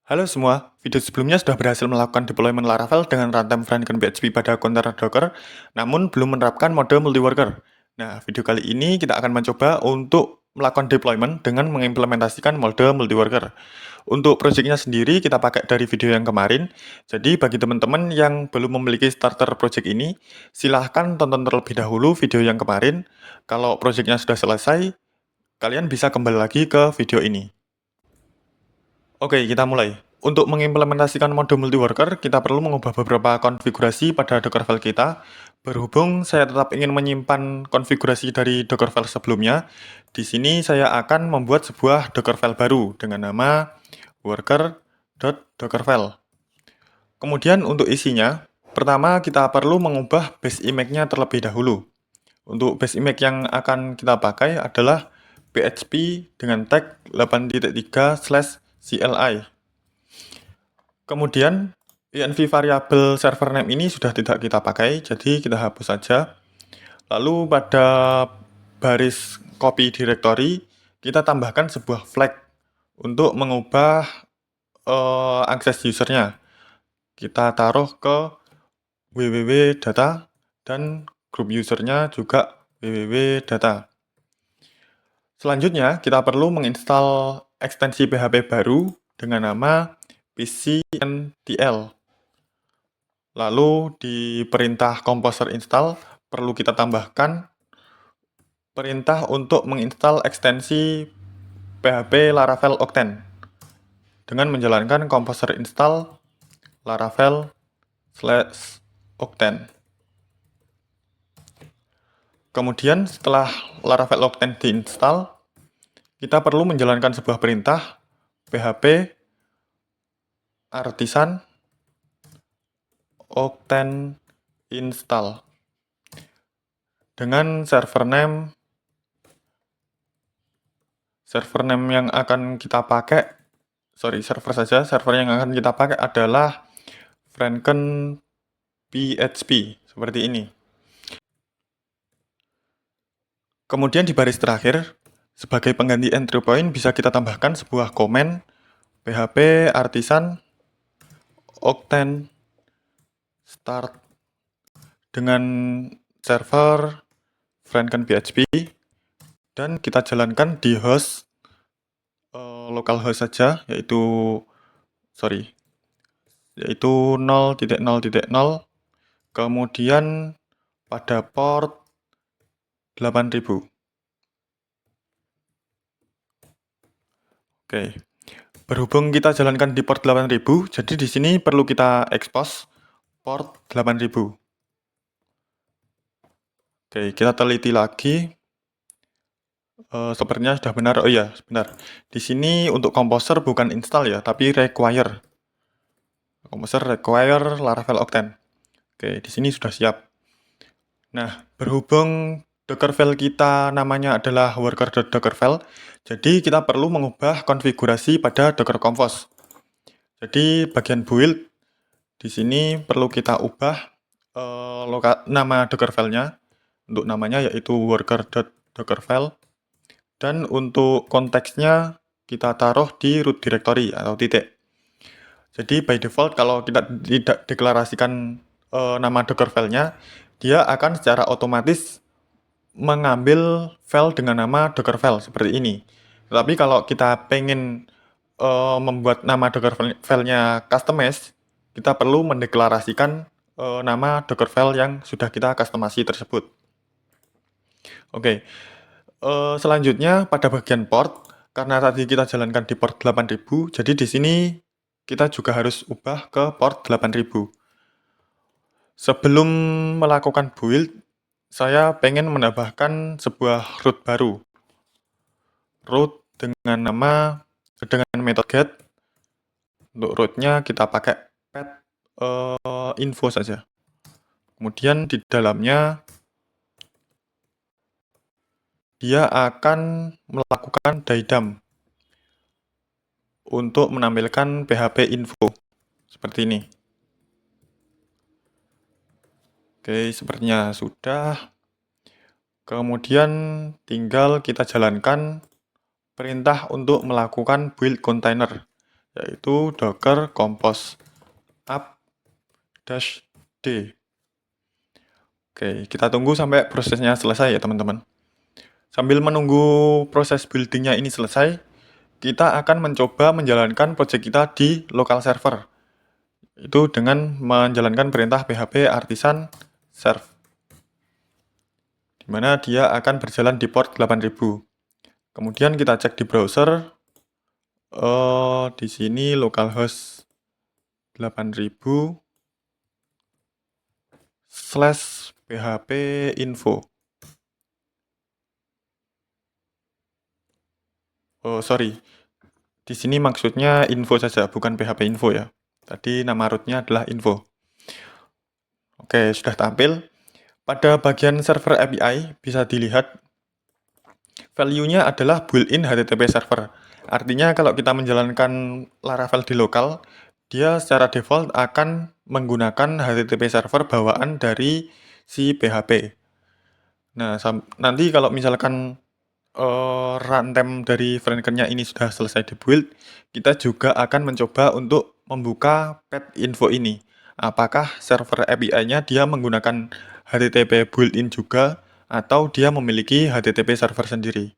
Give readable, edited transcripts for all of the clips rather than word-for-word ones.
Halo semua, video sebelumnya sudah berhasil melakukan deployment Laravel dengan runtime Franken PHP pada kontainer Docker, namun belum menerapkan mode multi-worker. Nah, video kali ini kita akan mencoba untuk melakukan deployment dengan mengimplementasikan mode multi-worker. Untuk projectnya sendiri kita pakai dari video yang kemarin, jadi bagi teman-teman yang belum memiliki starter project ini, silahkan tonton terlebih dahulu video yang kemarin. Kalau projectnya sudah selesai, kalian bisa kembali lagi ke video ini. Oke, kita mulai. Untuk mengimplementasikan mode multi-worker, kita perlu mengubah beberapa konfigurasi pada Dockerfile kita. Berhubung saya tetap ingin menyimpan konfigurasi dari Dockerfile sebelumnya, di sini saya akan membuat sebuah Dockerfile baru dengan nama worker.dockerfile. Kemudian untuk isinya, pertama kita perlu mengubah base image-nya terlebih dahulu. Untuk base image yang akan kita pakai adalah PHP dengan tag 8.3/CLI. Kemudian env variabel server name ini sudah tidak kita pakai, jadi kita hapus saja. Lalu pada baris copy directory, kita tambahkan sebuah flag untuk mengubah akses usernya. Kita taruh ke www.data dan grup usernya juga www.data. Selanjutnya, kita perlu menginstal ekstensi PHP baru dengan nama pcntl. Lalu di perintah composer install perlu kita tambahkan perintah untuk menginstal ekstensi PHP Laravel Octane dengan menjalankan composer install Laravel/Octane. Kemudian setelah Laravel Octane diinstal, kita perlu menjalankan sebuah perintah PHP artisan Octane install dengan server name yang akan kita pakai, server yang akan kita pakai adalah Franken PHP seperti ini. Kemudian di baris terakhir, sebagai pengganti entry point bisa kita tambahkan sebuah komen PHP artisan Octane start dengan server Franken PHP dan kita jalankan di host localhost saja, yaitu 0.0.0, kemudian pada port 8000. Oke. Berhubung kita jalankan di port 8000, jadi di sini perlu kita expose port 8000. Oke, kita teliti lagi. Sepertinya sudah benar. Oh iya, benar. Di sini untuk composer bukan install ya, tapi require. Composer require Laravel Octane. Oke, di sini sudah siap. Nah, berhubung Dockerfile kita namanya adalah worker.dockerfile, jadi kita perlu mengubah konfigurasi pada Docker Compose. Jadi bagian build di sini perlu kita ubah nama Dockerfile-nya. Untuk namanya yaitu worker.dockerfile. Dan untuk konteksnya kita taruh di root directory atau titik. Jadi by default kalau kita tidak deklarasikan nama Dockerfile-nya, dia akan secara otomatis mengambil file dengan nama Dockerfile seperti ini. Tetapi kalau kita pengen membuat nama Dockerfile-nya customize, kita perlu mendeklarasikan nama Dockerfile yang sudah kita customasi tersebut. Oke, selanjutnya pada bagian port, karena tadi kita jalankan di port 8000, jadi di sini kita juga harus ubah ke port 8000. Sebelum melakukan build, saya pengen menambahkan sebuah root baru. Root dengan method get. Untuk rootnya kita pakai pet info saja. Kemudian di dalamnya dia akan melakukan dydump untuk menampilkan PHP info seperti ini. Oke, sepertinya sudah. Kemudian tinggal kita jalankan perintah untuk melakukan build container, yaitu docker compose up-d. Oke, kita tunggu sampai prosesnya selesai ya teman-teman. Sambil menunggu proses buildingnya ini selesai, kita akan mencoba menjalankan project kita di local server. Itu dengan menjalankan perintah php artisan serve, di mana dia akan berjalan di port 8000. Kemudian kita cek di browser, di sini localhost 8000 /php info. Oh, sorry. Di sini maksudnya info saja, bukan php info ya. Tadi nama rootnya adalah info. Oke, sudah tampil. Pada bagian server API bisa dilihat value-nya adalah built-in HTTP server. Artinya kalau kita menjalankan Laravel di lokal, dia secara default akan menggunakan HTTP server bawaan dari si PHP. Nah, nanti kalau misalkan runtime dari Franken-nya ini sudah selesai dibuild, kita juga akan mencoba untuk membuka pet info ini. Apakah server API-nya dia menggunakan HTTP built-in juga, atau dia memiliki HTTP server sendiri.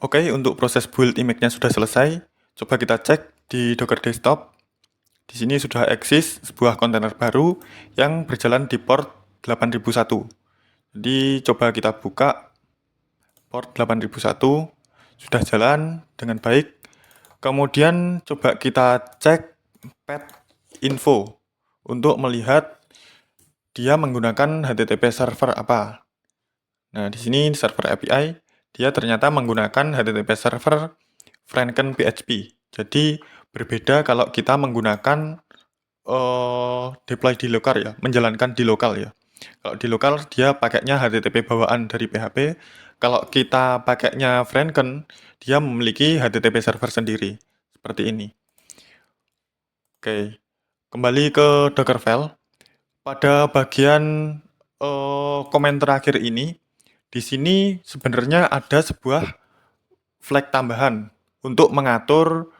Oke, untuk proses build image-nya sudah selesai. Coba kita cek di Docker Desktop. Di sini sudah eksis sebuah kontainer baru yang berjalan di port 8001. Jadi coba kita buka port 8001, sudah jalan dengan baik. Kemudian coba kita cek pet info untuk melihat dia menggunakan HTTP server apa. Nah, di sini server API dia ternyata menggunakan HTTP server Franken PHP. Jadi berbeda kalau kita menggunakan deploy di lokal ya, menjalankan di lokal ya. Kalau di lokal dia pakainya HTTP bawaan dari PHP. Kalau kita pakainya Franken, dia memiliki HTTP server sendiri. Seperti ini. Oke, kembali ke Dockerfile. Pada bagian komen terakhir ini, di sini sebenarnya ada sebuah flag tambahan untuk mengatur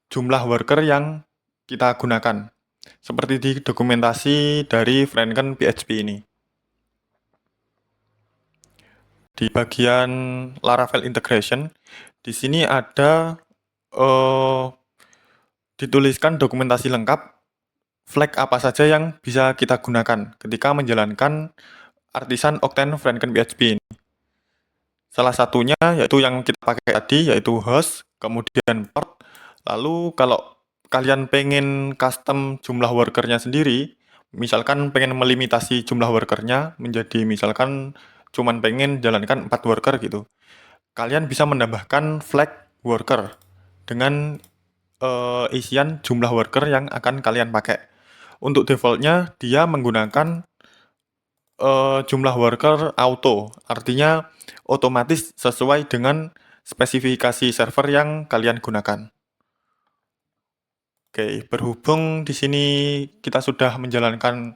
jumlah worker yang kita gunakan. Seperti di dokumentasi dari Franken PHP ini. Di bagian Laravel Integration, di sini ada dituliskan dokumentasi lengkap flag apa saja yang bisa kita gunakan ketika menjalankan artisan Octane Franken PHP ini. Salah satunya yaitu yang kita pakai tadi, yaitu host, kemudian port. Lalu kalau kalian pengen custom jumlah workernya sendiri, misalkan pengen melimitasi jumlah workernya menjadi misalkan cuman pengen jalankan 4 worker gitu, kalian bisa menambahkan flag worker dengan isian jumlah worker yang akan kalian pakai. Untuk defaultnya dia menggunakan jumlah worker auto, artinya otomatis sesuai dengan spesifikasi server yang kalian gunakan. Oke, berhubung di sini kita sudah menjalankan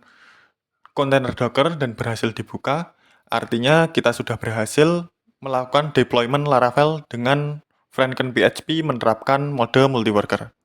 kontainer Docker dan berhasil dibuka, artinya kita sudah berhasil melakukan deployment Laravel dengan Franken PHP menerapkan mode multi-worker.